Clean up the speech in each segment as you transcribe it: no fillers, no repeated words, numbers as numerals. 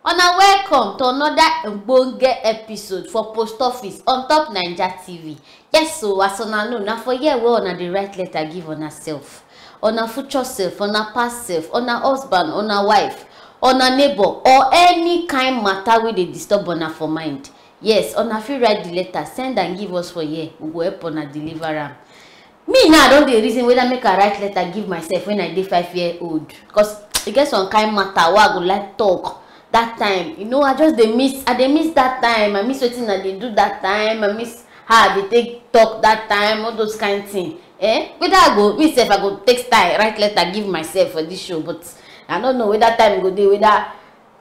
Una welcome to another Ogbonge episode for Post Office on top Naija TV. Yes, so as una know, na for here wey una dey write letter give una self, una future self, una past self, una husband, una wife, una neighbor, or any kind matter wey dey disturb una for mind. Yes, una fit write the letter, send and give us for here. We go help una deliver am. Me now I don dey reason whether make I write letter give myself when I dey 5-year-old, because e get some kind matter wey I go like talk. That time, you know, I dey miss that time. I miss wetin I dey do that time. I miss how I dey take talk that time, all those kind thing. Whether I go take style write letter give myself for this show, but I don't know whether time go dey, whether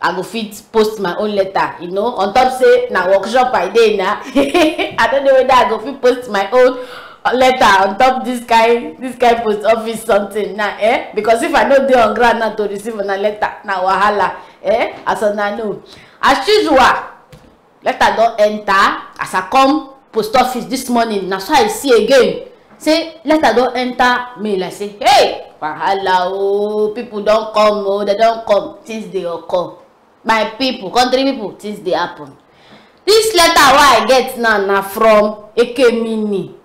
I go fit post my own letter, you know, on top say na workshop I dey na. I don't know whether I go fit post my own letter on top this kind post office something now, because if I no dey on ground now to receive una letter, na wahala. As una know, as usual, letter don enter. As I come post office this morning, na so I see again say letter don enter mail. I say, hey, wahala oh, people don come oh, they don come, things dey occur. My people, country people, things dey happen. This letter wey I get now na from Ekemini.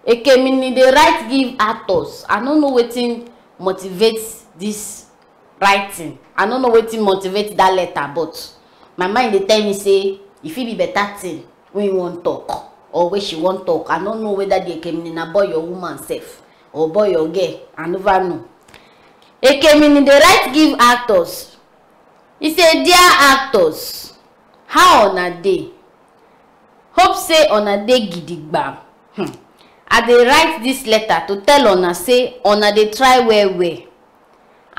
Ekemini dey write give actors. I no know wetin motivates this writing. I don't know wetin motivate that letter, but my mind dey tell me say e fit be better thing when you wan talk or when she wan talk. I don't know whether the Ekemini na boy or woman self or boy or girl. I never know. Ekemini dey write give actors. He say, dear actors, how una dey? Hope say una dey gidigba. I dey write this letter to tell una say una dey try well.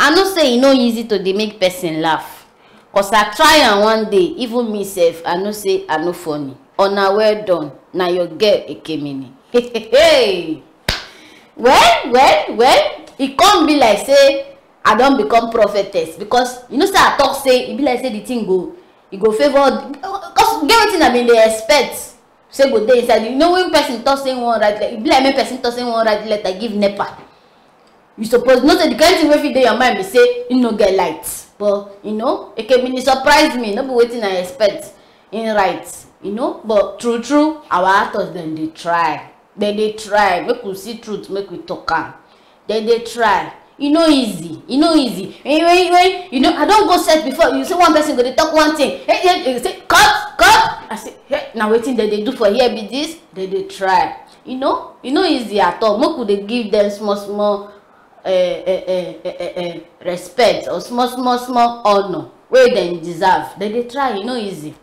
I know say e no easy to dey make person laugh, cause I try am one day, even me sef I know say I no funny. Una well done, na your girl Ekemini. Hey, well, e come be like say I don become prophetess, because you know say I talk say e be like say the thing go favor, cause get wetin I been dey expect say go dey inside. You know when person talk say one write letter, e be like make person talk say one write letter give NEPA. You suppose know that the kind of thing wey fit dey your mind be say you no get light, but you know Ekemini surprise me. No be wetin I expect in right, you know. But true our actors dem dey try. They dey try. Make we see truth, make we talk am. They dey try. E no easy. When you know, I don go set before. You say one person go dey talk one thing, you say cut. I say, hey, now wetin they dey do for here be this. They dey try. You know, e no easy at all. Make we dey give them small respect or small honor wey dem deserve. They dey try. E no easy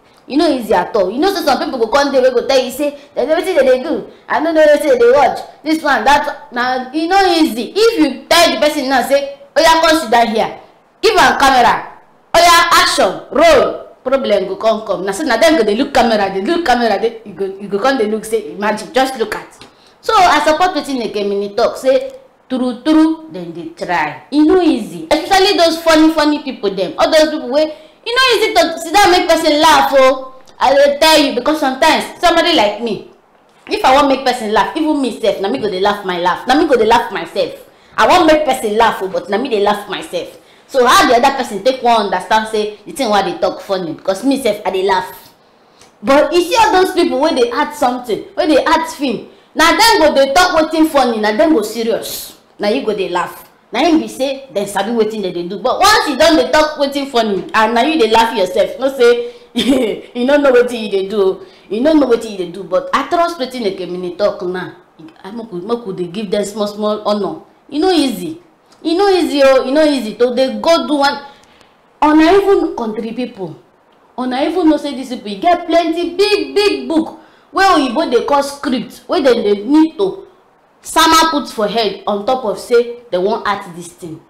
at all. You know, so some people go come there, we go tell you say wetin they dey do. I don't know wetin they watch this one that. Now e no easy. If you tell the person now say oya come sit down here, give am camera, oya action roll, problem go come. Now so na dem go dey look camera, you go come dey look say imagine, just look at. So I support wetin Ekemini talk say true then they try. E no easy, especially those funny people them, all those people wey e no easy to sit down make person laugh. Oh, I will tell you, because sometimes somebody like me, if I want make person laugh, even me self, na me go dey laugh my laugh, na me go dey laugh myself. I want make person laugh, but na me dey laugh myself. So how the other person take one understand say the thing why they talk funny, because me self I dey laugh. But you see all those people where they add something, where they add film, na dem go dey talk wetin funny, na dem go serious. Now you go dey laugh. Now him be say dem sabi wetin they do. But once you don dey talk wetin funny, and now you dey laugh yourself, no say you no know wetin you dey do. You no know wetin you dey do. But I trust wetin Ekemini talk now. Make we dey give them small honor. E no easy. E no easy to dey go do one. Una even country people, una even know say these people get plenty big book wey oyibo dey call script, wey dem dey need to sama put for head on top of say they wan act this thing.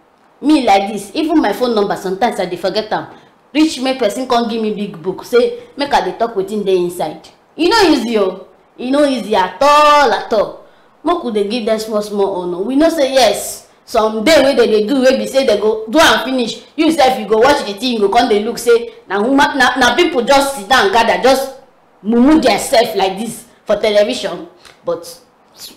Me like this, even my phone number sometimes I dey forget am. Reach make person come give me big book say make I dey talk wetin dey inside. E no easy oh, e no easy at all. Make we dey give them small honor. We know say yes, some day wey they do wey be say they go do and finish, you sef you go watch the thing, you go come dey look say na people just sit down gather, just mumu themselves like this for television. But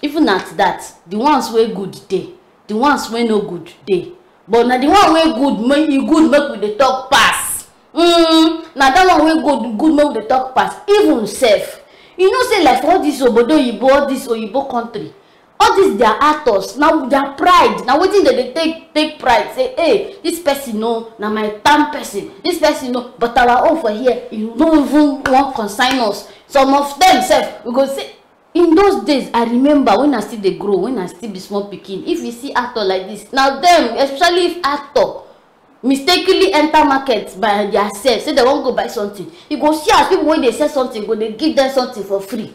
even at that, the ones wey good dey, the ones wey no good dey. But na the one wey good make we dey talk pass. Na na that one wey good make we dey talk pass. Even sef, you know say like for all this obodo oyibo, all this oyibo country, all these their actors, now their pride, now wetin dem dey take pride, say hey, this person no, na my town person, this person no, but our own for here, you no even wan consign us. Some of them sef, we go say, in those days, I remember when I still dey grow, when I still be small pikin, if you see actor like this, now them, especially if actor mistakenly enter market by themselves, say they wan go buy something, you go see as people wey dey sell something go dey give them something for free.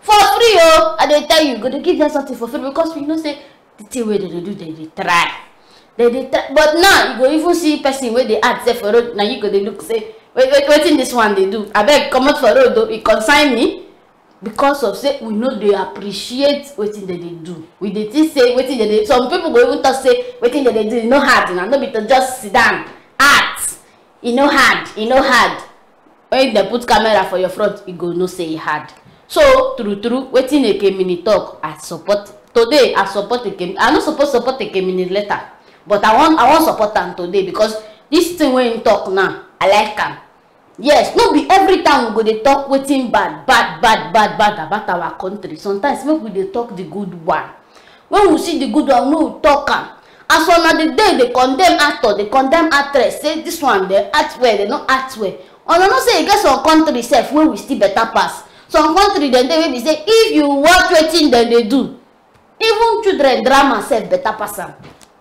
For free, oh, I dey tell you, go dey give them something for free because we know say the thing wey they do, they dey try. But now you go even see person wey dey add say for road, now you go dey look say, wetin this one dey do? Abeg comot for road though, e consign me. Because of say we know they appreciate wetin they do. We dey think say wetin they do. Some people go even talk say wetin they do, e no hard na, no be to just sit down act. E no hard, e no hard. When they put camera for your front, you go know say e hard. So true, wetin Ekemini talk, I support. Today I support Ekemini. I no suppose support Ekemini later, but I want support am today because this thing wey him talk now, I like am. Yes, no be every time we go dey talk wetin bad about our country. Sometimes make we dey talk the good one. When we see the good one, we talk am. As on the day they condemn actor, they condemn actress, say this one they act well, they no act well. Una know say e get some country sef wey we still better pass. Some country dem dey wey be say if you watch wetin dem dey do, even children drama sef better pass am.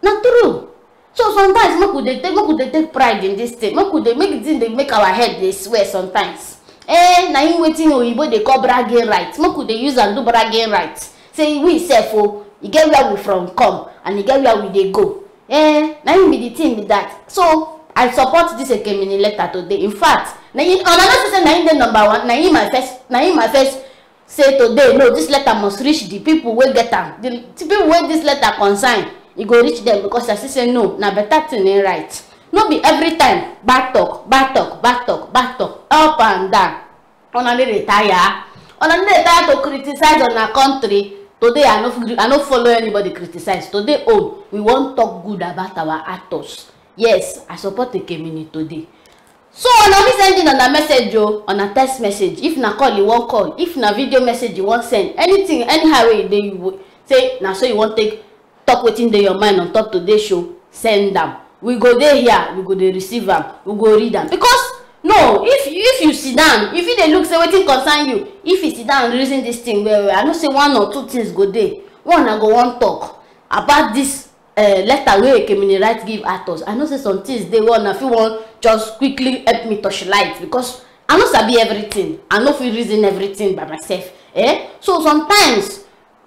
Na true. So sometimes make we dey take pride in this thing. Make the thing dey make our head dey swear sometimes. Na him wetin oyibo dey call bragging right. Make we dey use am do bragging right. Say we sef o, e get where we from come and e get where we dey go. Na him be the thing be that. So I support this Ekemini letter today. In fact, na him say na him dey number one. Na him my first say today. No, this letter must reach the people wey get am. The people wey this letter concern. You go reach them because I say no, na better thing ain't right. No be every time bad talk, up and down. Una dey tire. Una dey tire to criticize on our country. Today I no follow anybody criticize. Today we want talk good about our actors. Yes, I support Ekemini today. So una be sending on a message on a text message. If na call you won't call. If na video message you won't send. Anything anyhow way you say na so you want take talk wetin dey your mind on top today's show, send them. We go there here, we go dey receive them, we go read them. Because no, if you sit down, if you dey look say wetin concern you, if you sit down and reason this thing well, I know say one or two things go there. One I go one talk about this letter wey Ekemini write give actors. I know say some things dey one if you want just quickly help me touch light because I no sabi everything. I no fit reason everything by myself. So sometimes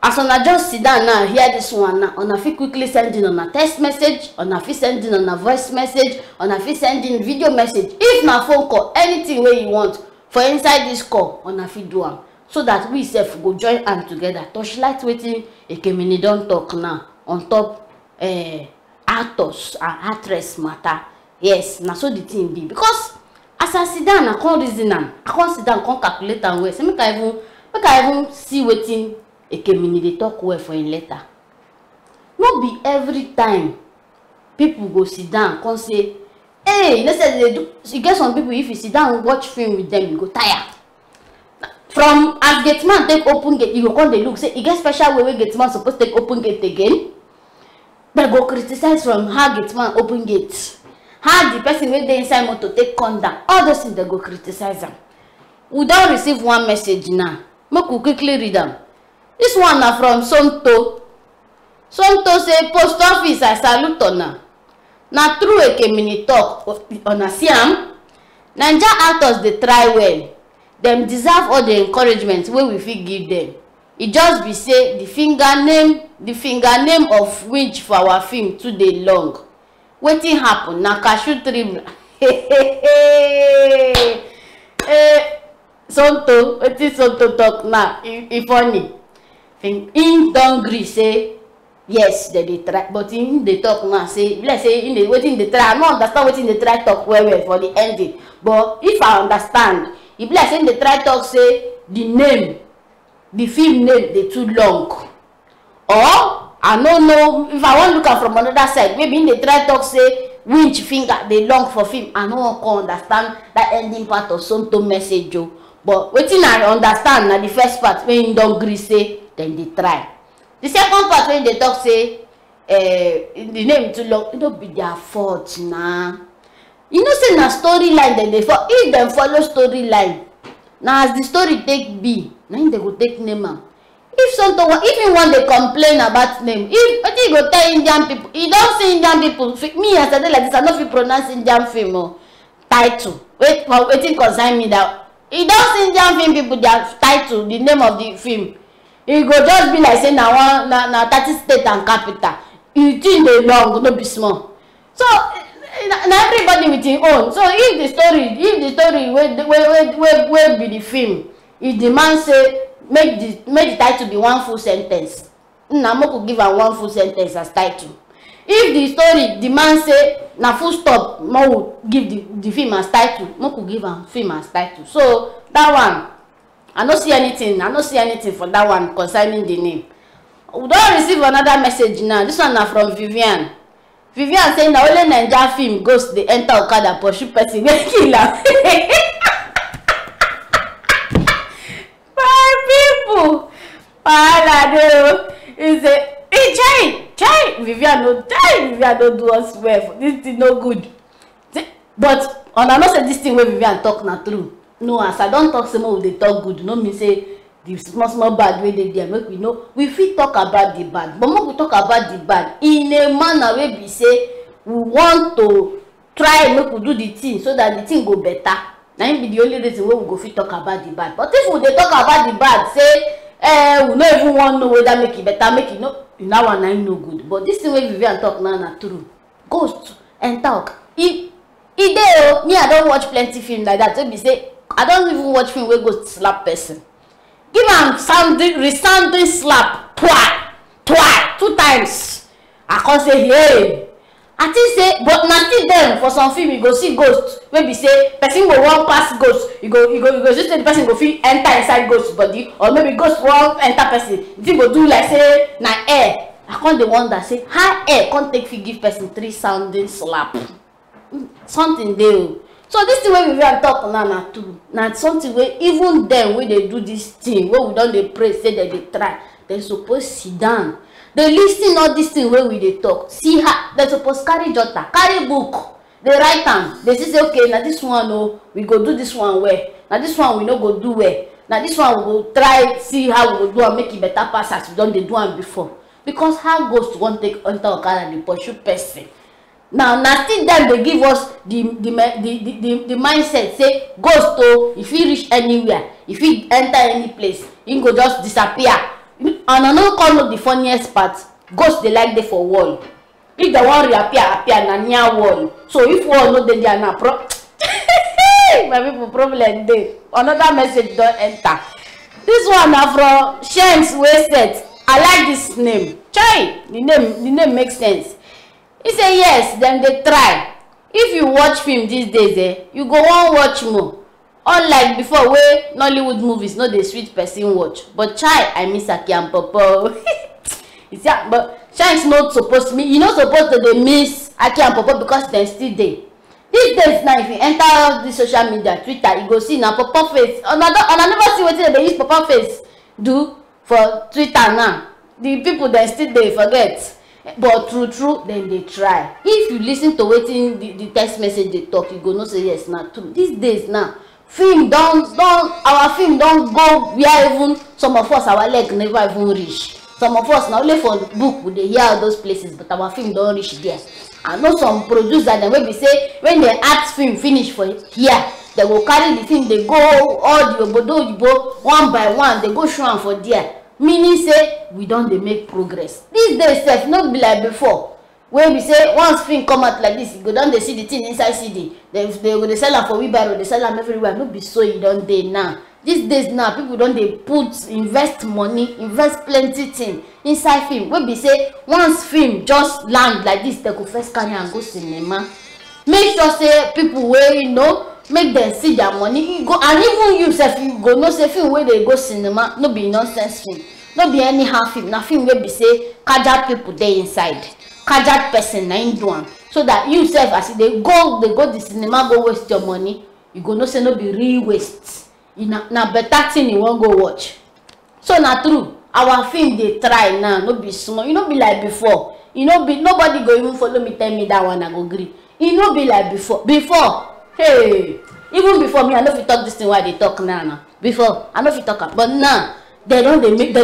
as una just sit down now, hear this one now, una fit quickly send in on a text message, una fit send in on a voice message, una fit send in video message. If na phone call, anything wey you want for inside this call, una fit do am. So that we sef go join hand together, touch light wetin Ekemini don talk now on top actors and actress matter. Yes, na so the thing be. Because as I sit down, I can't reason am. I can't sit down, can't calculate am well. So make I even see wetin Ekemini dey talk well for in letter. No be every time people go sit down come say, hey, you know say they do. You get some people, if you sit down and watch film with them, you go tire. From as gate man take open gate, you go come dey look say e get special way gate man supposed take open gate again. But go criticize from how gate man open gate, how the person wey dey inside motor take come down. All those things they go criticize them. We don receive one message now. Make we quickly read them. This one na from Somto. Somto say post office I salute una. Na true Ekemini talk una see am. Naija actors dey try well. Dem deserve all the encouragement wey we fit give them. E just be say the finger name of which for our film too dey long. Wetin happen na cashew tree. Somto, wetin Somto talk now? E funny. Him don gree say yes, they dey try, but him dey talk now say let's say in the wetin dey try. I no understand wetin dey try talk well for the ending, but if I understand, e be like say dey try talk say the film name dey too long, or I no know if I wan look am from another side. Maybe dey try talk say winch finger dey long for film. I no wan come understand that ending part of Somto message o. But wetin I understand na the first part wey him don gree say dem dey try. The second part wey dey talk say the name too long, e no be their fault na. You know say na storyline dem dey follow. If dem follow storyline, na as the story take be, na him dem go take name am. If Somto, if you want to complain about name, if wetin you go tell Indian people, you don see Indian people. Me as I dey like this, I no fit pronounce Indian film o title. Wait for wetin concern me that. You don see Indian film people their title, the name of the film. E go just be like say na 30 state and capital. You think dey long, no be small. So na everybody with him own. So if the story wey be the film, if the man say make the title be one full sentence, na mo go give am one full sentence as title. If the story the man say na full stop, mo go give the film as title, mo go give am film as title. So that one, I no see anything for that one concerning the name. We don receive another message now. This one na from Vivian. Vivian say na only Naija film ghost dey enter Okada pursue person wey kill am. My people, wahala dey o. He say, hey, chai, Vivian no do us well. This thing no good. But una know say this thing wey Vivian talk na true. No, as I don talk say make we dey talk good, no mean say the small bad wey dey there make we know. We fit talk about the bad, but make we talk about the bad in a manner wey be say we want to try make we do the thing so that the thing go better. Na im be the only reason wey we go fit talk about the bad. But if we dey talk about the bad, say we no even wan know whether make it better, make it no, that one na im no good. But this thing wey Vivian talk now na true. Ghost enter. E dey o. Me, I don watch plenty film like that wey be say I don't even watch film where go slap person. Give am resounding slap twice, 2 times. I can't say hey. I think say, but na still them for some film you go see ghost. Maybe say person go walk past ghost. You go just say the person go feel enter inside ghost body, or maybe ghost won't enter person. The thing go do like say na air. I can't the one that say how air can't take fit give person 3 sounding slap. Something there. So this thing wey we wan talk now na true. Na something wey even them wey dey do this thing, wey we don dey pray say dem dey try, dem suppose sit down. Dey lis ten all this thing wey we dey talk. See how dem suppose carry jotter, carry book, dey write am. Dey see say okay, na this one o, we go do this one well. Na this one we no go do well. Na this one we go try see how we go do am make e better pass as we don dey do am before. Because how ghost wan take enter Okada dey pursue person? Now still them they give us the mindset say ghost o, if he reach anywhere, if he enter any place, he go just disappear. And I no come know the funniest part. Ghost they like dey for wall. If they want appear na near wall. So if wall no dey there na my people problem dey. Another message don enter. This one na from Shems Wasted. I like this name. Chai, the name makes sense. He say yes, then they try. If you watch film these days, you go wan watch more. Unlike before, where Nollywood movies no dey sweet person watch. But chai, I miss Aki and Popo. But chai is not supposed to me. You not supposed to dey miss Aki and Popo because they still dey. These days now, if you enter this social media, Twitter, you go see na Popo face. And I never see wetin they use Popo face do for Twitter now. The people they still dey forget. But true then they try. If you listen to wetin the text message they talk, you go know say yes na true. These days now, our film don't go where even some of us our leg never even reach. Some of us now only for the book we dey hear all those places, but our film don't reach there. I know some producer dem wey be say when they act film finish for here, they go carry the film, they go all the obodo one by one, they go show am for there. Meaning say we don dey make progress. These days sef no be like before, wey be say once film come out like this, you go don dey see the thing inside CD. They go dey sell am for wheelbarrow, dey sell am everywhere. No be so e don dey now. These days now, people don dey invest money, invest plenty thing inside film. Wey be say once film just land like this, they go first carry am go cinema. Make sure say people wey make them see their money. You go, and even you sef, you go know say film wey dey go cinema no be nonsense film, no be anyhow film. Na film wey be say kajad people dey inside, kajad person na im do am. so that you sef as they go the cinema go waste your money, you go know say no be real waste. Na better thing you wan go watch. So na true, our film dey try now, no be small. You no be like before. You no be nobody go even follow me tell me that one I go gree. E no be like before. Hey, even before me I no fit talk this thing why they talk now. Before I no fit talk am, but now they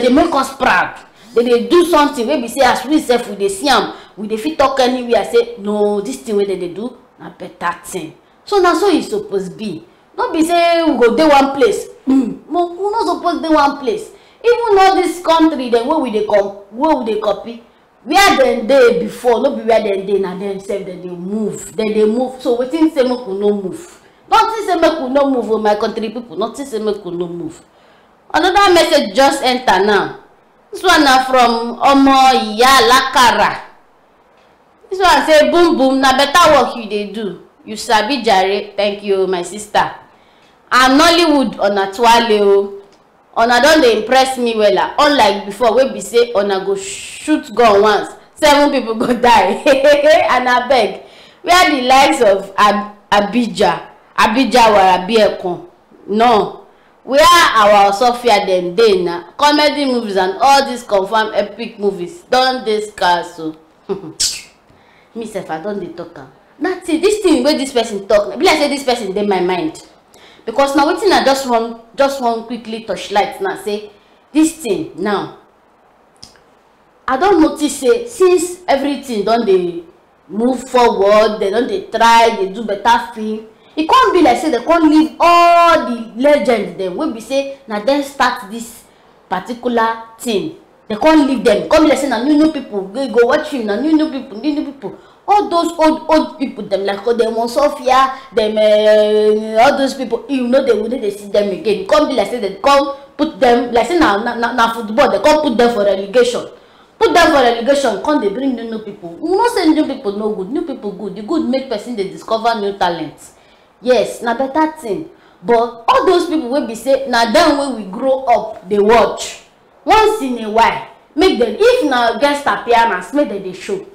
make us proud. They do something wey be say as we sef we dey see am, we dey fit talk anywhere say no, this thing wey they do na better thing. So na so e suppose be. No be say we go dey one place. We no suppose dey one place. Even all this country dem wey we dey copy, where dem dey before no be where dem dey na dem sef dem dey move. Dem dey move. So wetin say make we no move? Nothing say make we no move, oh my country people. Nothing say make we no move. Another message just enter now. This one na from Omo Iya Lakara. This one say boom boom, na better work you dey do. You sabi jare. Thank you my sister. And Nollywood ona twale o. Ona don dey impress me wella. Unlike before wey be say ona go shoot gun once, 7 people go die. And abeg, where the likes of Abija Warabiekun? No. Where our Sophia dem dey na? Comedy movies and all these confirmed epic movies don dey scarce so. Me sef I don dey talk am. That's it. This thing wey this person talk, be like say this person dey my mind. Because now wetin I just want quickly touch light now say this thing now. I don't notice say since everything don dey move forward, they don dey try, they do better film. It can't be like say they can't leave all the legends them. We be say now then start this particular thing. They can't leave them. Come be like say now new people go watch film. Now new people. All those old people them like them Sophia, them all those people. You know they wouldn't see them again. Come be like say they come put them like say now football. They come put them for relegation. Put them for relegation. Come they bring new people. You know say new people no good. New people good. The good make person they discover new talents. Yes, na better thing. But all those people will be say now then when we grow up they watch once in a while. Make them if now guest appearance make them they show.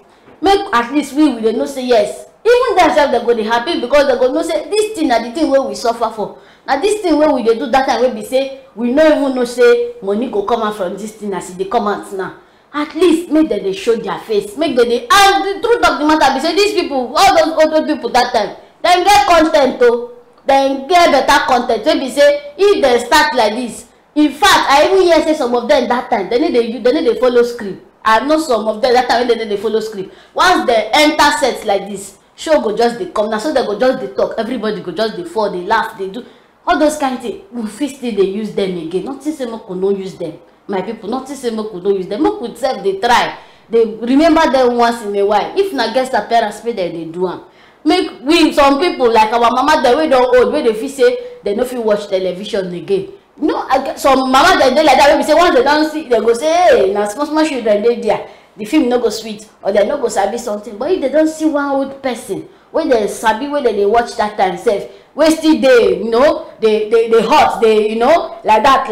Make at least we will know say yes. Even themselves they go they happy because they go know say this thing na the thing where we suffer for. Now this thing where we they do that time we be say we no even know say money go come out from this thing as they come out now. At least make them they show their face. Make them they and the truth of the matter be say these people, all those other people that time, then get content too. Then get better content. Maybe say if they start like this. In fact, I even hear say some of them that time they need they follow script. I know some of them that time when they follow script. Once they enter sets like this, show go just they come now, so they go just they talk. Everybody go just they fall, they laugh, they do all those kind of things. We feel still they use them again. Not to say we could not use them, my people. Not to say we could not use them. We could self they try. They remember them once in a while. If na guest appearance, they do one. Make we some people like our mama the way don't old, where they feel say they no feel watch television again. No, some mama they like that. When we say once they don't see, they go say, hey, now small children they there. The film no go sweet or they no go sabi something. But if they don't see one old person, when they sabi, when they watch that time self, where still they, you know, they hot, they, you know, like that.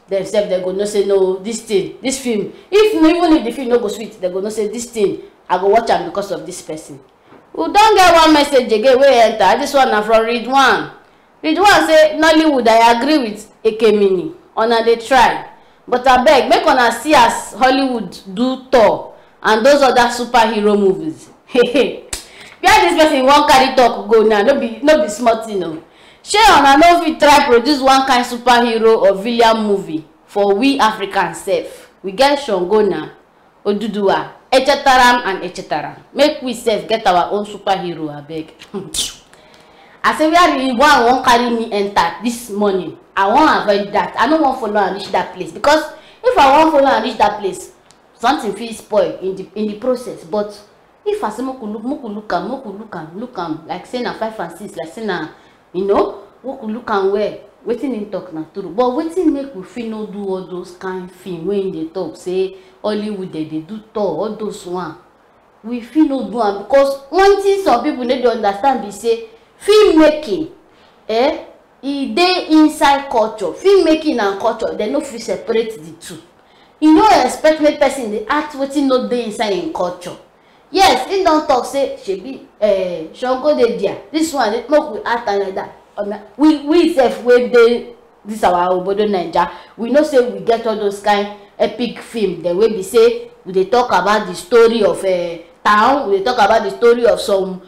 Themselves they go no say no, this thing, this film. Even if the film no go sweet, they go no say this thing. I go watch them because of this person. We don't get one message again. We enter this one now from Ridwan. Ridwan say Nollywood. I agree with Ekemini. Una they try, but I beg make una see as Hollywood do Thor and those other superhero movies. Where this person won't carry talk go now? No be smart, you know. Shey una no fit try produce one kind superhero or villain movie for we Africans sef. We get Shongona, Oduduwa, Echetaram and Echetaram. Make we sef get our own superhero, I beg. I say where the one won't carry me enter this morning. I won't avoid that. I don't want to follow and reach that place because if I want to follow and reach that place, something feels spoil in the process. But if I say look am like say na 5 and 6, like say na you know, look am where waiting in talk na true. But waiting make we feel no do all those kind film when they talk say Hollywood they do Thor all those one. We feel no do am because one thing some people need to understand be say filmmaking, e dey inside culture. Filmmaking and culture, they no fit separate the two. You no expect make person dey act wetin no dey inside in culture. Yes, he don't talk say shebi Shango dey there. This one make we act like that. We sef wey dey this our obodo Naija, we know say we get all those kind epic film dem wey be say we dey talk about the story of a town, we dey talk about the story of some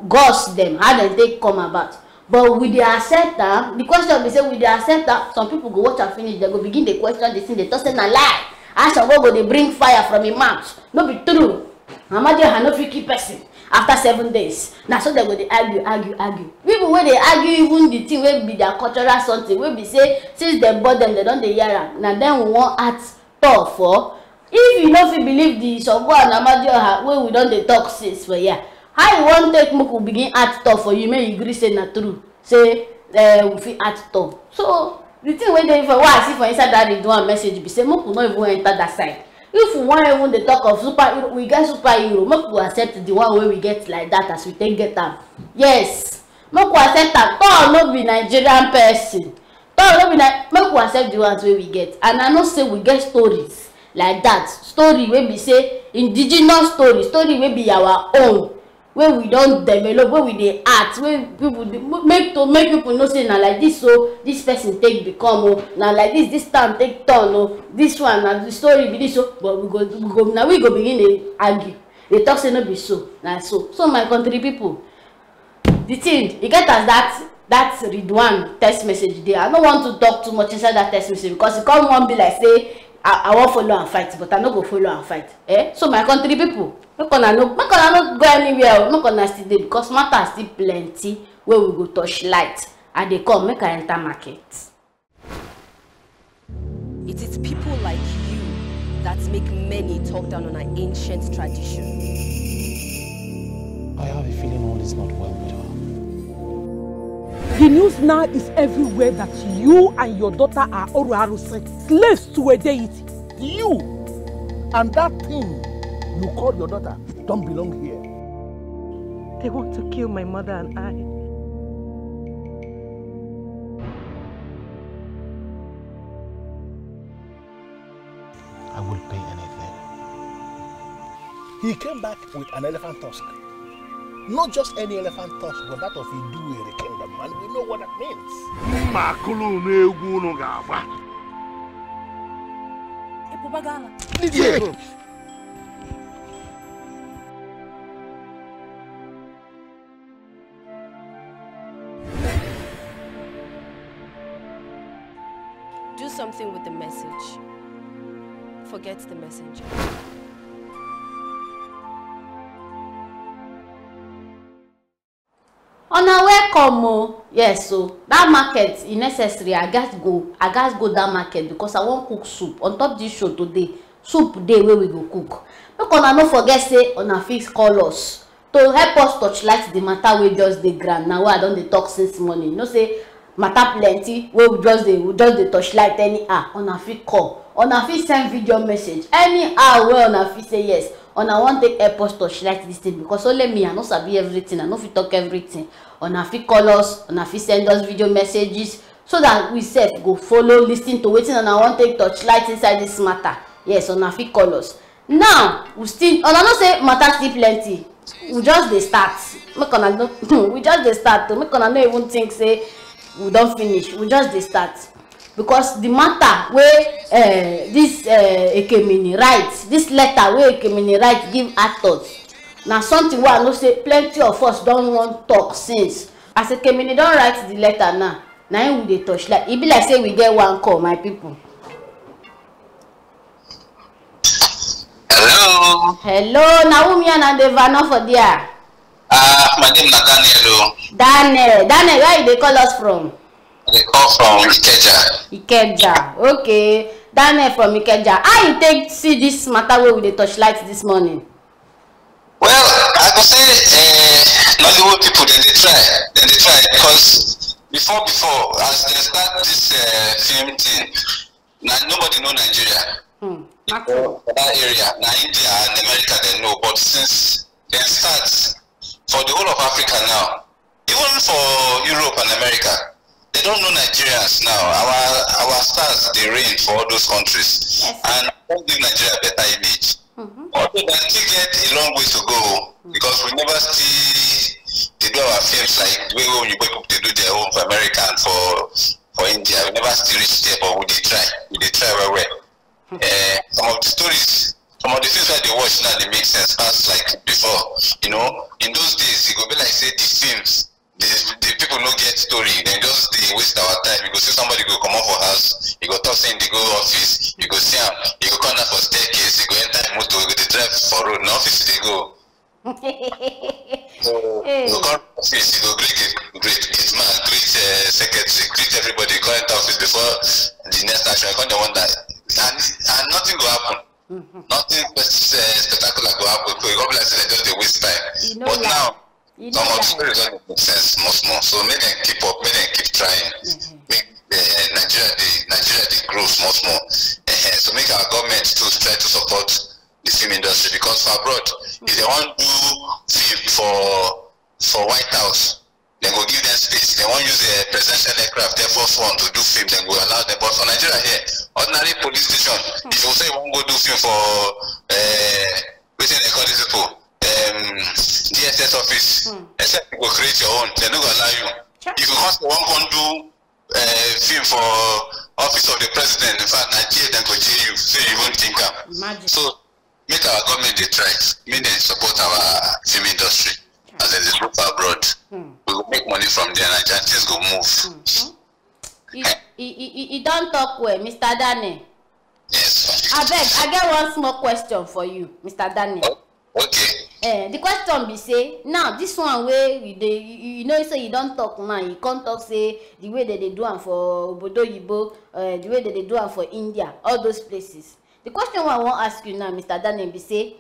gods dem, how dem take come about. But we dey accept am. The question be say we dey accept am. Some people go watch am finish, dem go begin dey question the thing, dey talk say na lie. How Shango go dey bring fire from im mouth? No be true. Amadioha no fit kill person after 7 days. Na so dem go dey argue. People wey dey argue even the thing wey be their cultural something, wey be say since dem born dem, dem don dey hear am. Na dem we wan act talk for. If you no fit believe the Shango and Amadioha wey we don dey talk since for here, how you wan take make we begin act talk for you make you gree say na true? Say we fit act talk. So the thing wey dey for what I see for inside that Ridwan message be say make we no even enter that side. If we wan even dey talk of superhero, we get superhero, make we accept the one wey we get like that as we take get am. Yes, make we accept am. Thor no be Nigerian person. Thor no be make we accept the ones wey we get. And I know say we get stories like that. Story wey be say indigenous story wey be our own, wey we don develop, wey we dey act, wey people make people know say na like this, so this person take become, oh, na like this time take turn, oh, this one na the story be this, so but we go begin dey argue, dey talk say no be so, na so. So my country people, the thing e get as that Ridwan text message dey. I no want to talk too much inside that text message because e come wan be like say I wan follow am fight, but I no go follow am fight. So my country people, make una no go anywhere, make una still dey, because matter still plenty wey we go touch light. I dey come, make I enter market. It is people like you that make many talk down on our ancient tradition. I have a feeling all is not well with her. The news now is everywhere that you and your daughter are Oruarusi, slaves to a deity. You and that thing you call your daughter don't belong here. They want to kill my mother and I. I will pay anything. He came back with an elephant tusk. Not just any elephant tusk, but that of Idue, the kingdom, and we know what that means. Do something with the message. Forget the messenger. Una welcome, oh. Yes, so that market is necessary. I gats go that market because I wan cook soup. On top this show today, soup day where we go cook. Make una no forget say una fit call us to help us touchlight the matter wey just dey ground. Now I don dey talk since morning. You know say matter plenty wey we just dey touchlight anyhow. Una fit call, una fit send video message anyhow wey una fit say yes. Una wan take help us touchlight this thing because only me, I no sabi everything, I no fit talk everything. Una fit call us, una fit send us video messages so that we sef go follow listen to wetin una wan take touchlight inside this matter. Yes, una fit call us. Now we still, una know say matter still plenty. We just dey start. Make una know we just dey start. Make una no even think say we don finish. We just dey start. Because the matter wey this Ekemini write, this letter wey Ekemini write give actors, na something wey I know say plenty of us don wan talk since. As Ekemini don write the letter now, na him we dey touch like. E be like say we get one call, my people. Hello. Hello, na who me and Devano for there? My name is Daniel. Daniel, where you dey call us from? They call from Ikeja. Ikeja, okay. Daniel from Ikeja. How you take see this matter wey we dey touchlight this morning? Well, I go say Nollywood people they try because before as they start this film thing, nobody know Nigeria. That area, now India and America they know, but since they start for the whole of Africa now, even for Europe and America, they don't know Nigerians now. Our stars they reign for all those countries, yes. And don't give Nigeria a better image. Although they still get a long way to go because we never see they do our films like the way when you people they do their own for America and for India. We never still reach there, but we try very well. Some of the stories, some of the things that they watch now, they make sense. As like before, you know, in those days, it go be like say the films, the people no get story. They just they waste our time. You go see somebody go come out for house, you go talk saying they go office, you go see him, you go come down for staircase, you go enter motor, you go they drive for road. No office they go. So you go come office, you go greet man, greet secretary, greet everybody, go enter office before the next action. I come the one that and nothing will happen. Nothing spectacular will happen. So you go be like say just they waste time. But now some of the stories don't make sense much more. So make them keep up, make them keep trying. Make Nigeria they grow much more. So make our government to try to support the film industry because for abroad, if they want to do film for White House, they go give them space. They won't use a presidential aircraft, Air Force One to do film, then go allow them. But for Nigeria here, ordinary police station, if you say you won't go do film for waiting they call these people, DSS office, except you go create your own, they don't go allow you. If you want to do film for office of the president, in fact Nigeria then go jail you, so you won't think of. So make our government they try, make them support our film industry as they look abroad. We will make money from there and things go move. You don't talk well, Mr. Dane. Yes. I get one small question for you, Mr. Dane. Okay. The question be say, now this one where you know say you don't talk now, you can't talk say the way that they do am for Obodo Yibo, the way that they do am for India, all those places. The question I want to ask you now, Mr. Dane, be say,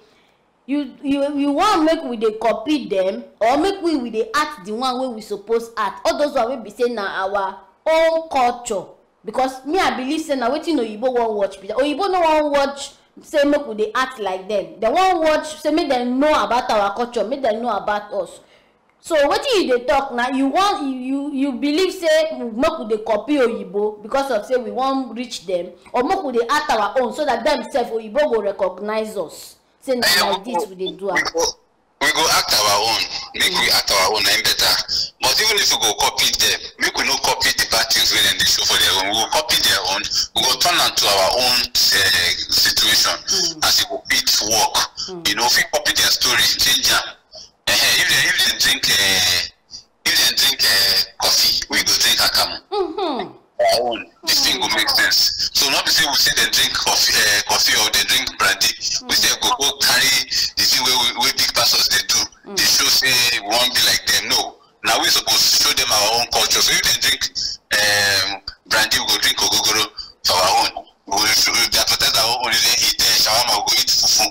you want make we dey copy them or make we dey act the one way we suppose act? All those one we be saying now our own culture, because me I believe say now wetin Oyibo wan watch be that Oyibo no wan watch say make we dey act like them. They wan watch say make them know about our culture, make them know about us. So wetin you dey talk now? You believe say make we dey copy Oyibo because of say we wan reach them, or make we dey act our own so that themselves Oyibo go recognize us? Say now like this we dey do am. We go act our own, make we act our own and better. But even if we go copy them, make we no copy the bad things when they show for their own. We will copy their own. We go turn them to our own situation as it will fit work. You know, if we copy their story, change them. If they drink coffee, we go drink akamu. Our own. This thing will make sense. So not to say we say they drink coffee or they drink brandy. We say go carry the thing where big pastors they do. They show say we won't be like them. No. Now we supposed to show them our own culture. So if they drink brandy, we go drink ogogoro for our own. We advertise our own. If they eat shawarma, we go eat fufu.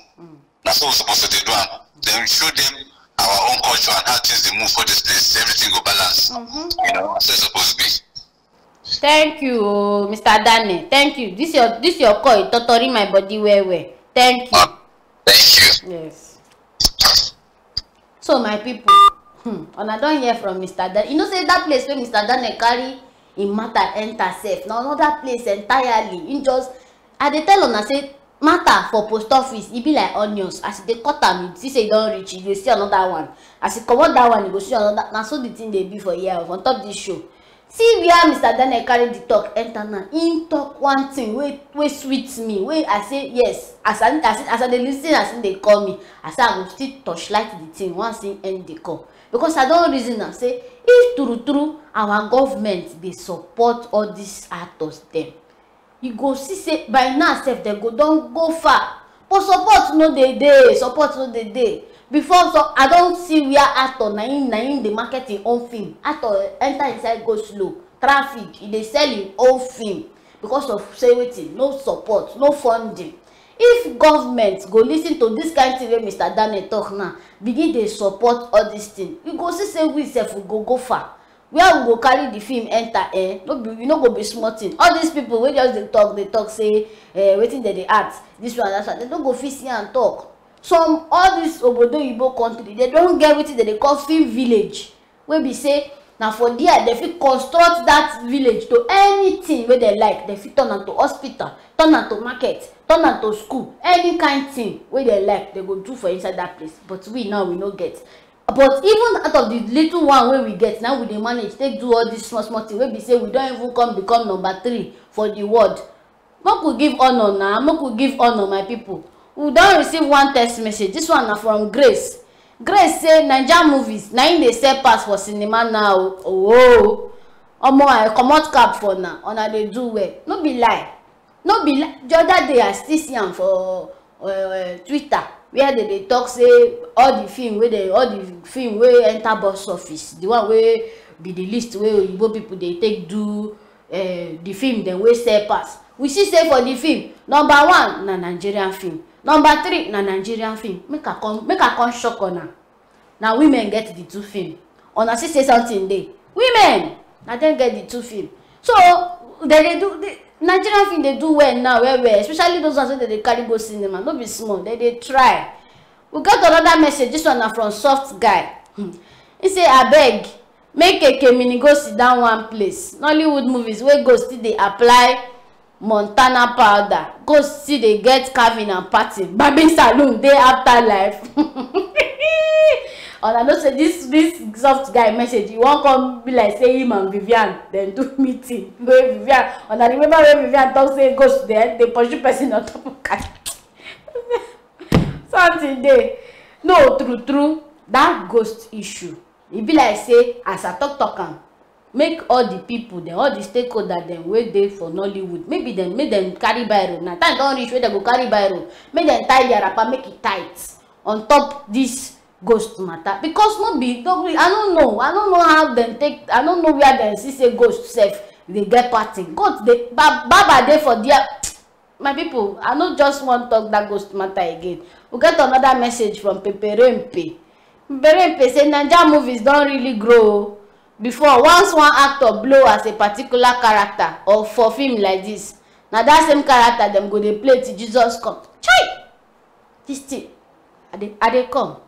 That's what we're supposed to do. Then we show them our own culture and how things they move for this place. Everything go balance. You know, that's what it's supposed to be. Thank you, Mr. Dane. Thank you. This your call. Totally my body well. Thank you. Thank you. Yes. So my people, and I don't hear from Mr. Dane. You know, say that place where Mr. Dane carry in matter enter safe. Now another place entirely. In just I dey tell una say matter for post office, it be like onions. As they cut them, you see say don't reach, you go see another one. As you comot that one, you go see another. Now so the thing they be for here on top this show. See where Mr. Dane carry the talk enter now. Him talk one thing wey sweet me. Wey I say yes. As I dey listen, as they call me, I say I go still touchlight the thing once he end the call. Because I don't reason and say if true our government they support all these actors them, you go see say by now self they don't go far. But support no dey dey. Before so I don't see where actor na him the marketing own film. Actor enter inside go slow. Traffic, they sell him own film because of say wetin, no support, no funding. If government go listen to this kind of thing wey Mr. Dane talk now, begin dey support all these things, you go see say we sef we go far. Where we go carry the film enter, you no go be small thing. All these people wey just dey talk say wetin dey act, this one that one, they no go fit see and talk. All this Obodo Yibo country, they don't get wetin they call film village. Wey be say na for there they fit construct that village to anything wey they like. They fit turn am to hospital, turn am to market, turn am to school, any kind thing wey they like they go do for inside that place. But we now we no get. But even out of the little one wey we get, now we dey manage take do all this small thing wey be say we don even come become number 3 for the world. Make we give honor now, make we give honor my people. We don receive one text message. This one na from Grace. Grace say Naija movies na im dey sell pass for cinema now. Oh, omo I comot cap for now. Una dey do well. No be lie. No be lie. The other day I still see am for Twitter where they talk say all the film wey enter box office, the one wey be the list wey Igbo people dey take do the film dem wey sell pass. We see say for the film number 1 na Nigerian film, number 3 na Nigerian film. Make I come shock una. Na women get the 2 film. Una see say something dey. Women na dem get the 2 film. So they do the Nigerian film they do well now, well, especially those ones that they carry go cinema. No be small, they try. We got another message. This one na from Soft Guy. He say abeg make Ekemini go sit down one place. Nollywood movies wey go still dey apply Montana powder, go still dey get carving and party, barbing salon dey afterlife. And I know say this Soft Guy message, you won't come be like say him and Vivian then do meeting. Go Vivian, and I remember when Vivian talk say ghost there, they pursue person on top of cat. Something there. No, true, that ghost issue. It be like say as I talk am, make all the people, then all the stakeholders, them wey dey for Nollywood, maybe them make them carry biro. Now time don't reach where they go carry biro. Make them tie their wrapper, make it tight on top this ghost matter. Because I don't know how them take. I don't know where them see say ghost self they get party. Ghost they baba dey for there. My people, I don't just want to talk that ghost matter again. We get another message from Peperempe. Peperempe say Naija movies don't really grow. Before, once one actor blow as a particular character or for film like this, now that same character them go they play till Jesus come. Chai! This thing, I dey come.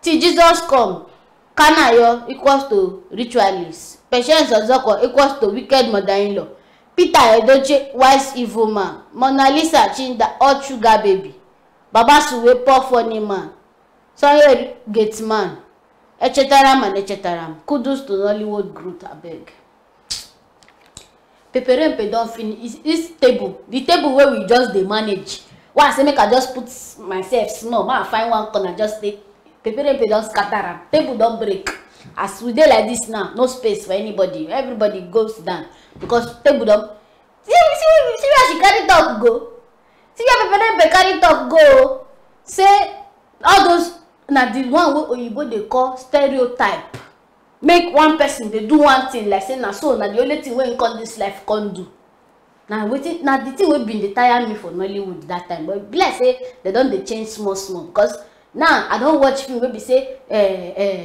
Till Jesus come, Kanayo equals to ritualist. Patience Ozoko equals to wicked mother-in-law. Peter Edochie, wise evil man. Mona Lisa Chinda, hot sugar baby. Baba Suwe, poor funny man. Sanye gate man. Echetaram and Echetaram. Kudos to Nollywood group, abeg. Peperempe don't finish. This table, the table where we just dey manage. Why I say make I just put myself small, ma find one corner, just take. Peperempe don't scatter am. Table don't break. As we dey like this now, no space for anybody. Everybody goes down because table don't. See where she carry talk go. See where Peperempe carry talk go. Say all those. Na the one wey Oyibo dey call stereotype. Make one person dey do one thing like say na so na the only thing wey in come this life can do. Na wetin na the thing wey been dey tire me for Nollywood that time, but be like say they don dey change small because now I don watch film wey be say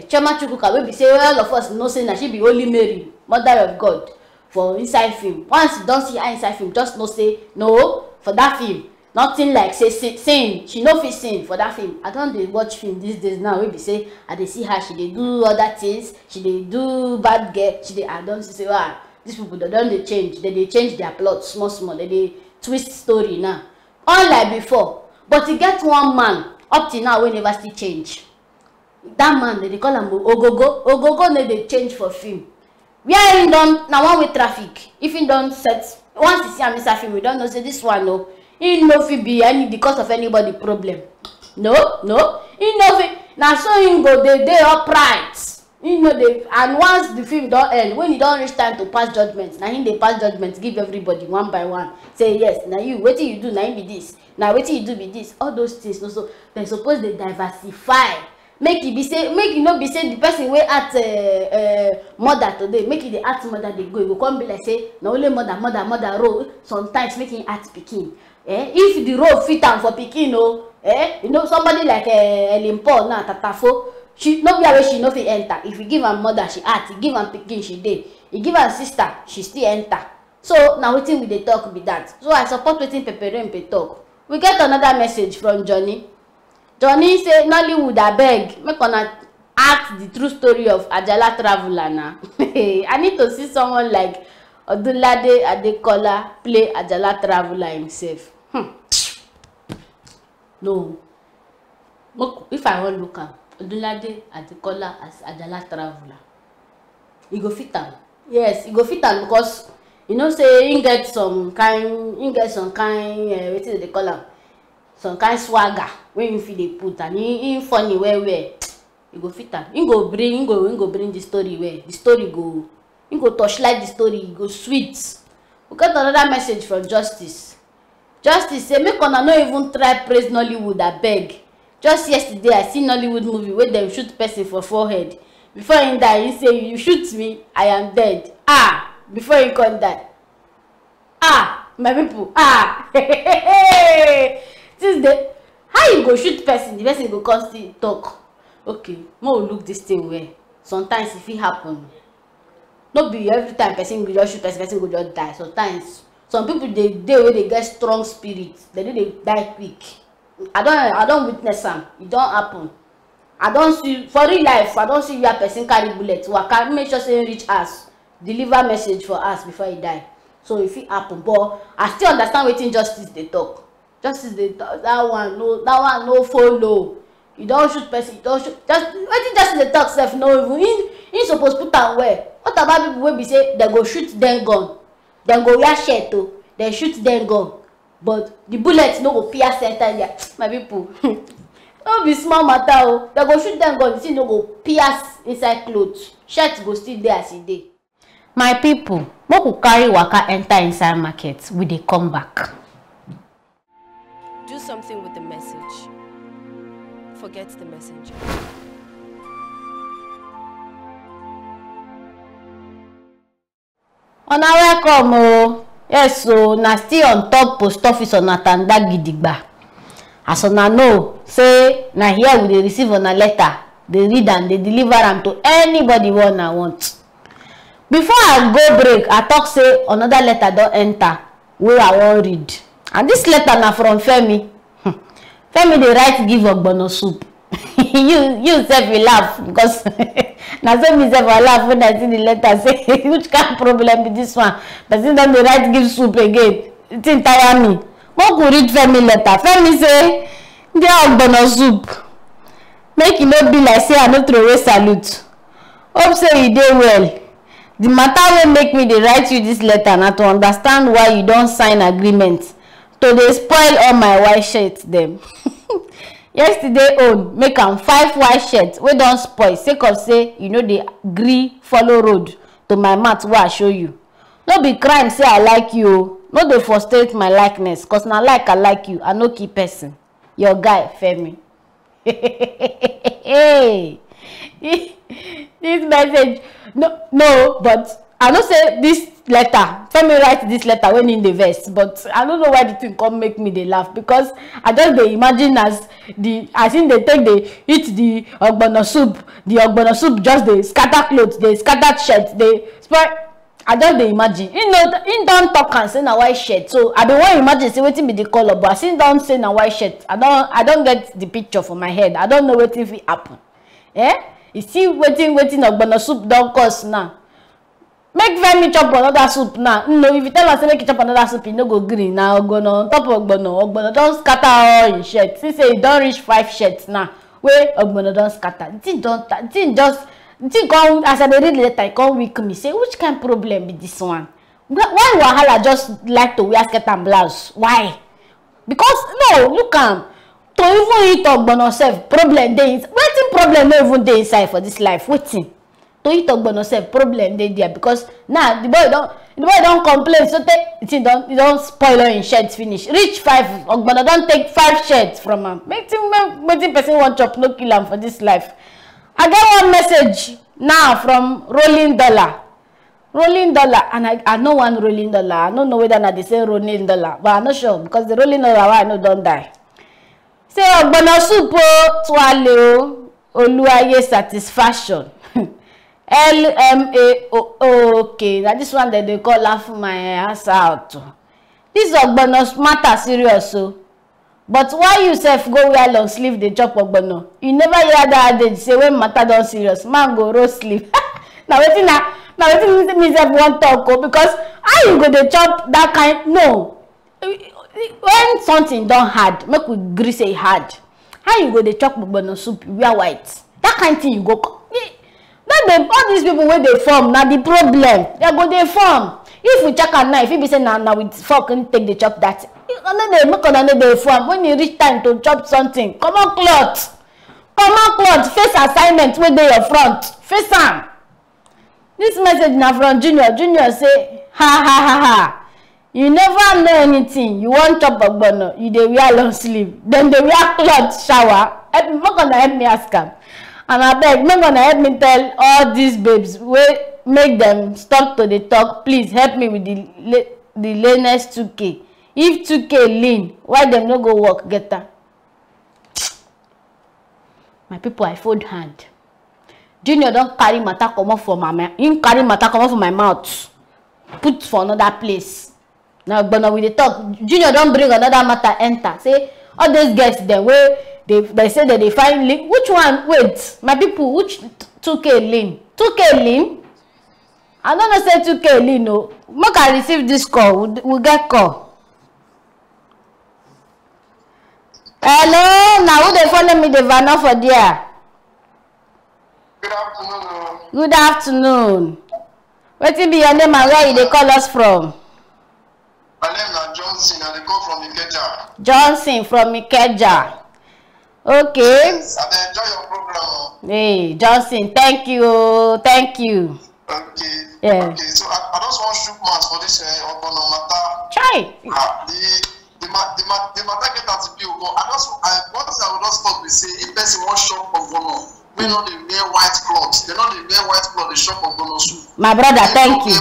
Chioma Chukwuka wey be say all of us know say na she be Holy Mary, Mother of God for inside film. Once you don see her inside film, just know say no, for that film nothing like say sing. She no fit sing for that film. I don't dey watch film these days now. We be say I dey see her. She dey do other things. She dey do bad girl. I don't see say wow, these people they don't dey change. They change their plot small. They twist story now. Unlike before. But you get one man up till now we never still change. That man they call him Ogogo. Ogogo they change for film. Where he done now one way traffic. If he don't set once you see him inside film, we don't know say this one no. He no fit be any because of anybody problem. No. He no fit. Now so him go they upright. He know they and once the film don't end, when he don't reach time to pass judgment, now him they pass judgment, give everybody one by one. Say yes, now you what you do, now him be this. Now what you do be this. All those things. So they suppose they diversify. Make it be say, make it not be say the person wey at mother today, make it the at mother they go. It will come be like say na only mother role. Sometimes making at pikin. If the role fit am for pikin, you know somebody like Limpo now Tatafo, she no be away she no fit enter. If you give her mother, she at. You give her pikin, she dey. You give her sister, she still enter. So now wetin we dey talk be that. So I support wetin Peperempe talk. We get another message from Johnny. Johnny say Nollywood abeg make una act the true story of Ajala Traveler now. I need to see someone like Odunlade Adekola play Ajala Traveler himself. No. If I want to look at Odunlade Adekola as Ajala Traveler, he go fit am. Yes, he go fit am because you know say he get some kind wetin they call am, some kind swagger when you feel they put, and he funny where he go fit am. He go bring the story where the story go. He go touchlight the story. He go sweet. We got another message from Justice. Justice say make una no even try praise Nollywood abeg. Just yesterday I see Nollywood movie where them shoot person for forehead. Before he die, he say you shoot me, I am dead. Before he come die. My people. This day, how you go shoot person? The person go come still talk. Okay, more look this thing way. Sometimes if it happen, not be every time person go just shoot person go just die. Sometimes some people they where they get strong spirit, they die quick. I don't witness them. It don't happen. I don't see for real life. I don't see where person carry bullet. So I can make sure say reach us, deliver message for us before he die. So if it happen, but I still understand wetin Justice they talk. Justice they talk that one no follow. You don't shoot person. You don't shoot. Just wetin Justice they talk self no even. He supposed put am well. What about people wey be say they go shoot them gun, then go wear shirt too, then shoot them gun, but the bullets no go pierce center there. My people. No be small matter o. They go shoot them gun, the thing no go pierce inside clothes. Shirt go still there as e dey. My people, make we carry waka enter inside market, we dey come back. Do something with the message. Forget the messenger. Una welcome o. Yes, so na still on top post office on Atanda Gidigba. As una know, say na here we dey receive on a letter, they read and they deliver am to anybody wey una want. Before I go break, I talk say another letter don enter wey I wan read. And this letter na from Femi. Femi dey write give ogbono soup. you sef you laugh because na so me sef I laugh when I see the letter say which kind problem be this one? Person don dey write give soup again. The thing tire me. Make we read Femi letter. Femi say, dear ogbono soup, make e no be like say I no throw away salute. Hope say you dey well. The matter wey make me dey write you this letter na to understand why you don sign agreement to dey spoil all my white shirts dem. Yesterday own make am 5 white shirts wey don spoil sake of say you no dey gree follow road to my mat wey I show you. No be crime say I like you o. No dey frustrate my likeness cause na like I like you, I no keep person. Your guy Femi. Hey. This message no, but I know say this letter, Femi write this letter when in the verse, but I don't know why the thing come make me dey laugh because I just dey imagine as in they take the eat the ogbono soup just dey scatter clothes, they scatter shirts, they spoil. I just dey imagine. He don't talk and say na white shirt, so I don't want to imagine say wetin be the color, but since don't say na white shirt, I don't get the picture for my head. I don't know wetin fit happen. You see wetin ogbono soup don cost now. Make Femi chop another soup now. No, if you tell us say make you chop another soup, you no go green. Now ogbono on top of ogbono don scatter all in shirt. See say e don reach 5 shirts now. Wey ogbono don scatter. The thing come as I dey read the letter, e come weak me. Say which kind problem be this one? Why wahala just like to wear skirt and blouse? Why? Because no, look am. To even eat ogbono sef problem dey. Wetin problem no even dey inside for this life? Wetin? To eat ogbono sef problem dey there because now the boy don complain so he don spoil all him shirts finish. Reach 5 ogbono don take 5 shirts from am. Wetin person wan chop no kill am for this life. I get one message now from Rolling Dollar, and I know one Rolling Dollar. I don't know whether na the same Rolling Dollar, but I'm not sure because the Rolling Dollar I know don't die. Say ogbono soup o twale o Oluwaye satisfaction. LMAO. Okay, now this one that they call laugh my ass out. This ogbono matter serious o. But why you sef go wear long sleeve dey chop ogbono? You never hear that adage say when matter don serious, man go roll sleeve. Now wetin me sef wan talk o, because how you go dey chop that kind? No, when something don hard, make we gree say hard. How you go dey chop ogbono soup wear white? That kind thing you go. Then all these people wey dey form na the problem. They go dey form. If we check am now, if it be say na with fork and take the chop that, make una no dey form. When you reach time to chop something, come on cloth, face assignment wey dey your front, face am. This message na from Junior. Junior say, ha. You never know anything. You wan chop ogbono, you dey wear long sleeve. Then dey wear cloth shower. Make una help me ask am. And abeg, make una help me tell all these babes wey make them stop to the talk. Please help me with the leanest 2K. If 2K lean, why them no go work get am? My people, I fold hand. Junior don't carry matter comot for my mouth. Him carry matter comot for my mouth. Put for another place. Now, but now we dey talk. Junior don't bring another matter enter. Say all those guests them where they say that they find lean. Which one? Wait, my people, which 2K lean? 2K lean? I don't know say 2K lean. No, make I receive this call. We get call. Hello, now who they follow me the van for there? Good afternoon. Good afternoon. What be your name and where you they call us from? My name is Johnson and they call from Ikeja. Johnson from Ikeja. Okay. Yes, I enjoy your program. Hey, Johnson, thank you. Thank you. Okay. Yeah. Okay, so I just want to shoot mass for this ogbono matter. Try. The matter get at the bill, but one thing I will just stop with say if person wants shop ogbono, we know they wear white clothes. They know they wear white clothes, they shop ogbono soup. My brother, thank you.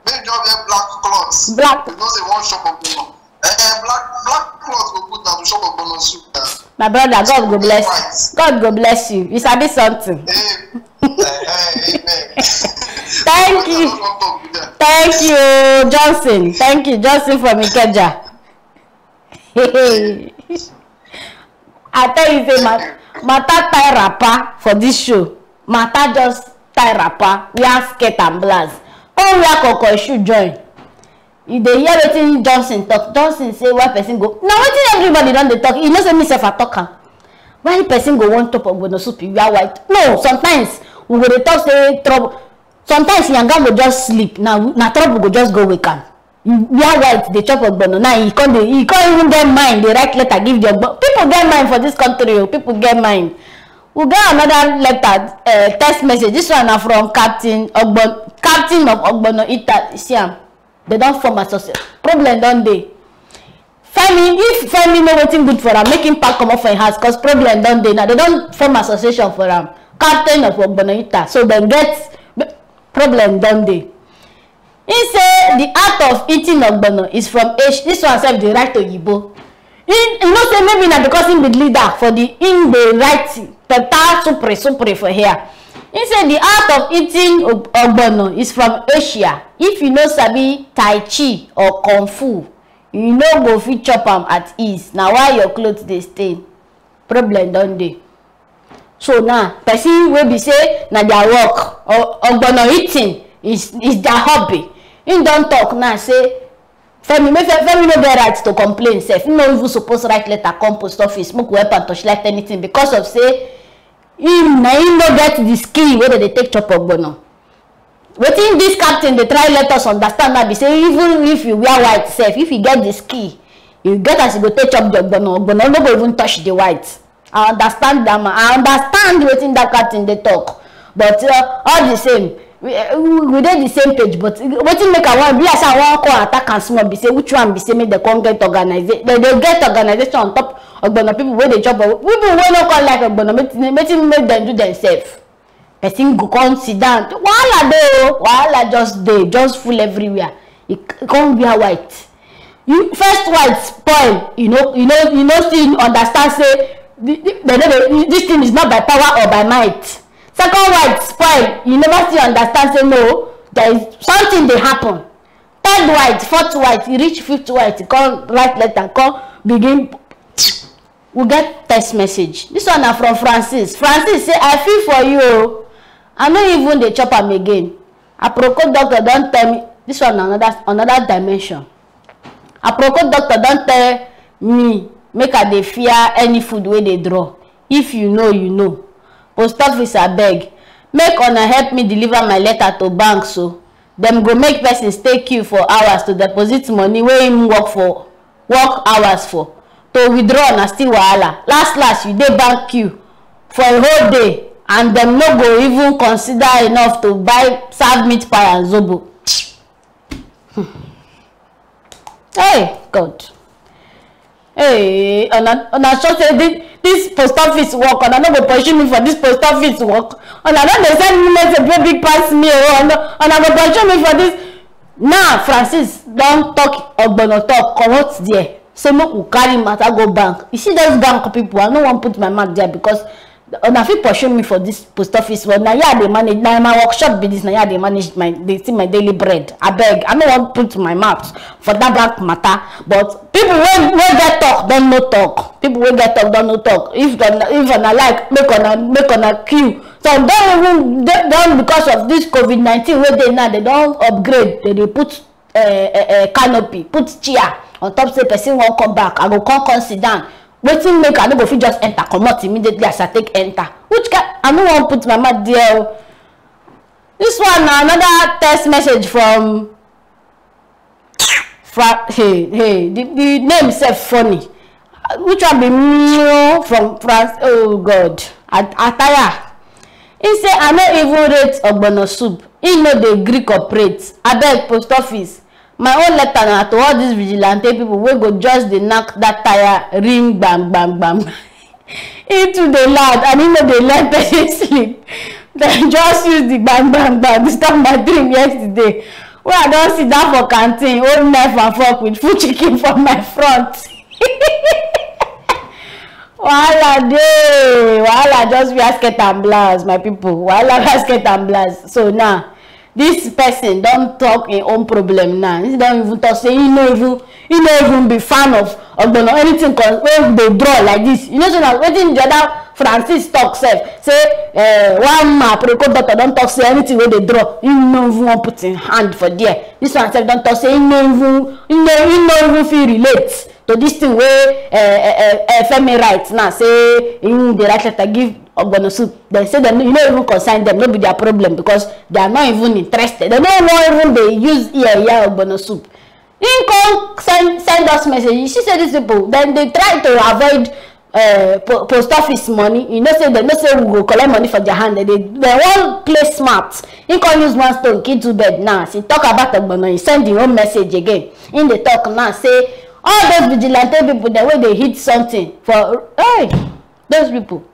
Maybe they wear black clothes. Black. Because they want shop ogbono. Black clothes will put down to shop ogbono soup. My brother, God go bless. God go bless you. You sabi something. Amen. Thank you. Thank you, Johnson. Thank you, Johnson from Ikeja. I tell you, say, Mata tie rapper for this show. Mata just tie rapper. We are skirt and blast. Oh, we are koko shoe join. If they hear wetin Johnson talk, Johnson say why person go. Now wetin everybody don dey talk. You know say me sef I talk am. Why person go one top ogbono soup you wear white? No, sometimes we go dey talk say trouble. Sometimes yanga go just sleep. Now trouble go just go wake am. You wear white, they chop ogbono. Now he can't even get mind. They write letter give the ogbono. People get mind for this country. People get mind. We got another letter, text message. This one is from Captain of Ogbono Ita Siam. They don't form association. Problem don't they? Femi, if Femi know what's good for them, make him pack come off in house because problem don't they? Now they don't form association for them. Captain of Ogbono Ita. So they get problem don't they? He say the art of eating ogbono is from H. This one said the right to Yibo. You know say maybe not because he be leader for the in the right supre for here. He said the art of eating ogbono is from Asia. If you know sabi Tai Chi or Kung Fu, you know go fit chop am at ease. Now why your clothes they stain? Problem don't they? So now person will be say na their work or ogbono eating is their hobby. He don't talk now say Femi no get right to complain sef. He no even suppose write letter come post office make we help am torchlight anything because of say him no get the skill wey they take chop ogbono. Wetin this captain dey try let us understand now be say even if you wear white sef, if you get the skill, you get as you go take chop the ogbono no go even touch the white. I understand that man. I understand wetin that captain dey talk, but all the same we dey the same page. But wetin make I wan be as I wan call attack and small be say which one be say make dem come get organization. They get organization on top ogbono people wey dey chop people wey no come like ogbono wetin make dem do themselves. Person go come sit down. Wahala dey o, wahala just dey, just full everywhere. You come wear white. You first white spoil. You know still understand say this thing is not by power or by might. Second white spoil. You never still understand say no, there is something dey happen. Third white, fourth white, you reach fifth white, you come write letter, come begin we get text message. This one na from Francis. Francis say, I feel for you. I no even dey chop am again. Aproko doctor don tell me. This one na another dimension. Aproko doctor don tell me make I dey fear any food wey dey draw. If you know, you know. Post office abeg, make una help me deliver my letter to bank so dem go make person stay queue for hours to deposit money wey him work hours for. To withdraw na still wahala. Last you dey bank queue for a whole day and dem no go even consider enough to buy serve meat pie and zobo. Hey God. Hey, una sure say this post office work, una no go pursue me for this post office work. Una don dey send me message wey big pass me, una go pursue me for this. Now Francis don talk ogbono talk comot there. Say make we carry matter go bank. You see those bank people, I no wan put my mouth there because una fit pursue me for this post office work. Na here I dey manage, na my workshop be this, na here I dey manage my daily bread. Abeg, I no wan put my mouth for that bank matter. But people wey get talk don no talk. People wey get talk don no talk. If una like, make una queue. So don because of this COVID-19 wey dey now, they don upgrade. They put canopy, put chair on top, say person wan come back. I go come sit down. Wetin make I no go fit just enter comot immediately as I take enter. Which kind? I no wan put my mouth there. This one na another text message from hey, the name sef funny. Which one be from France? Oh God, Ataya. He say I no even rate ogbono soup. He no dey gree cooperate. Abeg post office. My own letter na to all these vigilante people wey go just dey knack that tire ring bam bam bam. He too dey loud and he no dey let person sleep. Dem just use the bam bam bam disturb my dream yesterday. Wey I don sit down for canteen, hold knife and fork with full chicken for my front. Wahala dey, wahala just wear skirt and blouse, my people. Wahala wear skirt and blouse. So now, this person don talk him own problem now. He don even talk say he no even be fan of ogbono anything wey dey draw like this. You know say na wetin the other Francis talk sef say one Aproko doctor don talk say anything wey dey draw, he no even wan put him hand for there. This one sef don talk say he no even fit relate to this thing wey Femi write now say him dey write letter give ogbono soup. They say dem you no even concern them, no be their problem because they are not even interested. They no wan even dey use ear ogbono soup. Him come send us message. You see say these people then they try to avoid post office money. You know say they know say we go collect money for their hand. They wan play smart. He come use one stone kill two birds now. He talk about ogbono. He send him own message again. In the talk now say all those vigilante people the way they hit something for those people.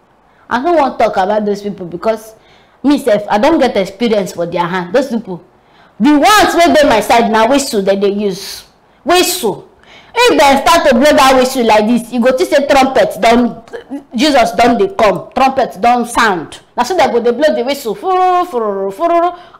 I don't want to talk about those people because myself I don't get experience for their hand. Those people, the ones wey dey my side now whistle that they use whistle. If they start to blow that whistle like this, you go to say trumpet Jesus don dey come, trumpet don sound. Now so they go dey blow the whistle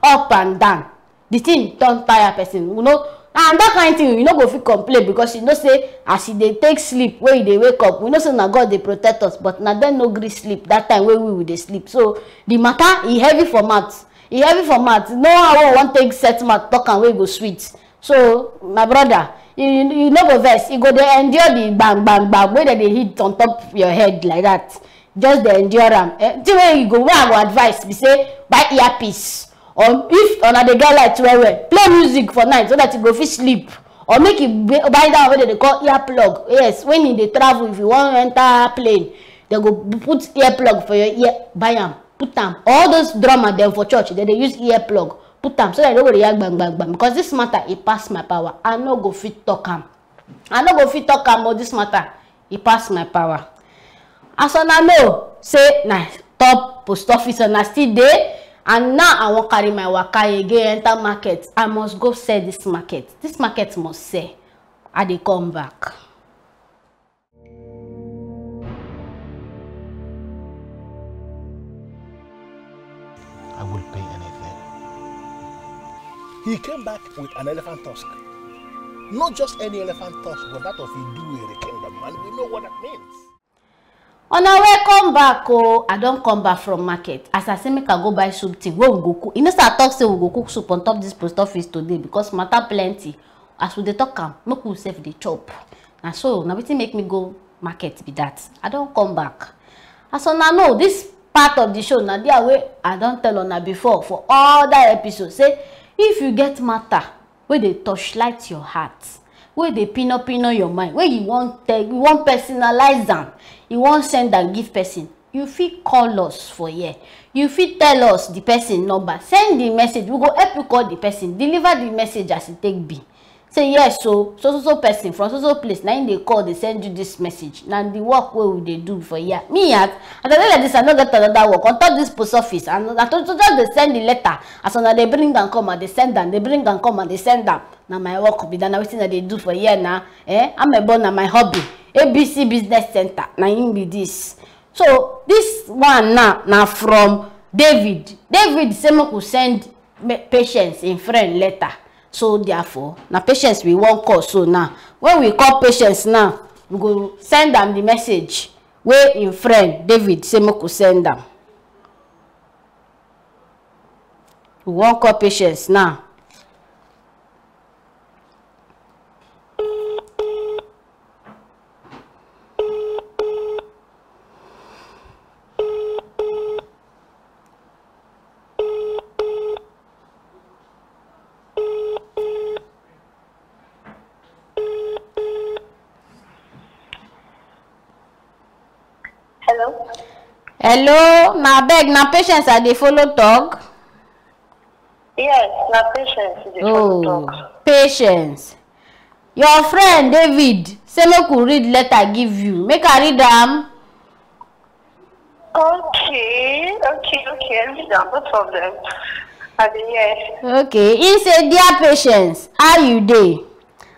up and down. The thing don tire person, you know. And that kind of thing, you no go fit complain because you know say as they take sleep, when they wake up, we know say na God they protect us, but na them no gree sleep that time when we dey sleep. So the matter e heavy for mouth. E heavy for mouth. No how we want take set mouth talk and we go sweet. So my brother, you no go vex. You go dey endure the bang bang bang wey they hit on top your head like that. Just dey endure am. The way you go, where I go advise be say buy earpiece. Or if on the girl like well, play music for night so that you go fit sleep. Or make it buy that what they call ear plug. Yes, when you dey travel, if you want to enter plane, they go put ear plug for your ear. Buy them, put them. All those drama them for church, they use ear plug. Put them so that they don't go react bang bang bang. Because this matter it pass my power. I no go fit talk am. I no go fit talk am about this matter. It pass my power. As on I know, say nah top post office and I still there. And now I won't carry my waka again, enter market. I must go sell this market. This market must sell. I dey come back. I will pay anything. He came back with an elephant tusk. Not just any elephant tusk, but that of Iduere kingdom. And we know what that means. Una welcome back. Oh, I don't come back from market. As I say, make I go buy something. Where we go cook? You know, start talk say we go cook soup on top this post office today because matter plenty. As we dey talk am, make we save the chop. And so now wetin make me go market be that. I don't come back. As una know, this part of the show na there way I don't tell una before for all that episode. Say if you get matter where they touchlight your heart, where they pin up your mind, where you want personalize them, you want send and give person, you fit call us for here. You fit tell us the person number, send the message, we go help you call the person, deliver the message as it take be. Say yes, so person from so place, now they call, they send you this message. Now the work where we they do for here. Me at I tell like this, I don't get another work on top this post office, and I told just they send the letter. As soon as they bring and come and they send them, they bring and come and they send them. Now my work be done. Everything that they do for here now. I'm a born my hobby. ABC Business Center. Now in be this. So this one now from David. David say me could send Patience in friend letter. So therefore, now Patience we won't call. So now when we call Patience now, we go send them the message where in friend David say me could send them. We won't call Patience now. Hello, na beg, na Patience I dey follow talk. Yes, na Patience dey follow talk. Patience. Your friend David say make we read letter give you. Make I read am. Okay, read am, no problem. I dey hear. Okay, he say, dear Patience, how you dey?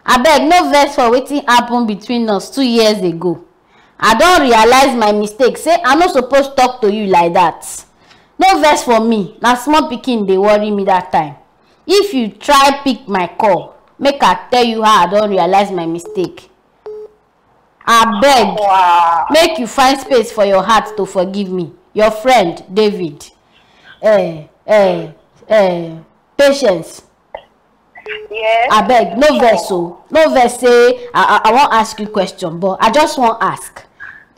Abeg, no vex for wetin happen between us 2 years ago. I don't realize my mistake. Say I'm not supposed to talk to you like that. No vex for me. Now small pikin dey worry me that time. If you try pick my call, make I tell you how I don't realize my mistake. I beg, make you find space for your heart to forgive me. Your friend David. Patience. Yes. I beg, no vex so. No vex say I won't ask you question, but I just won't ask.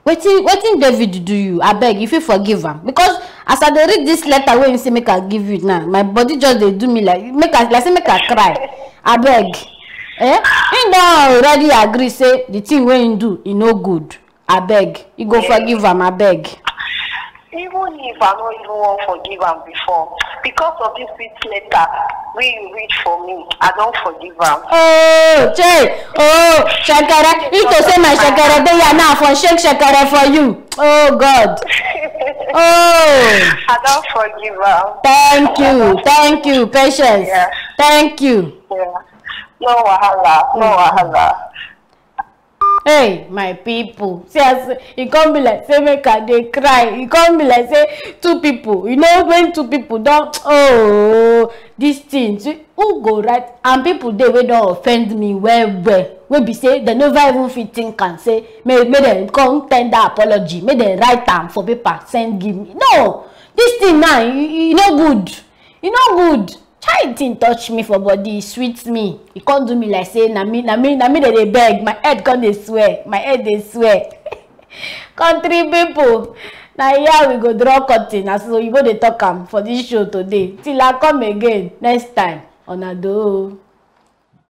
Wetin David do you? I beg, if you forgive him, because as I dey read this letter wey you say make I give you now, my body just dey do me like make I cry. I beg. He don already agree say the thing wey he do e no good. I beg, you go forgive him. I beg. Even if I don't even want to forgive him before, because of this sweet letter wey you read for me, I don't forgive him. Oh, Che! Oh, Shakara! If to say my Shakara dey here now for shake Shakara for you. Oh God! Oh! I don't forgive him. Thank you, Patience. Yeah. Thank you. Yeah. No wahala. Hey, my people. See, as it can't be like say make I dey cry. It can't be like say two people. You know when two people don't. Oh, these things. Who go right? And people they wey don't offend me well. We be say they never even fit think and say may them come tender apology. May they write am for paper send give me. No, this thing now you no good. You no good. Child thing touch me for body, sweet me. He can't do me like say na me they beg. My head can't they swear. My head they swear. Country people. Now here we go draw curtain. So you go they talk am for this show today. Till I come again next time on Ado.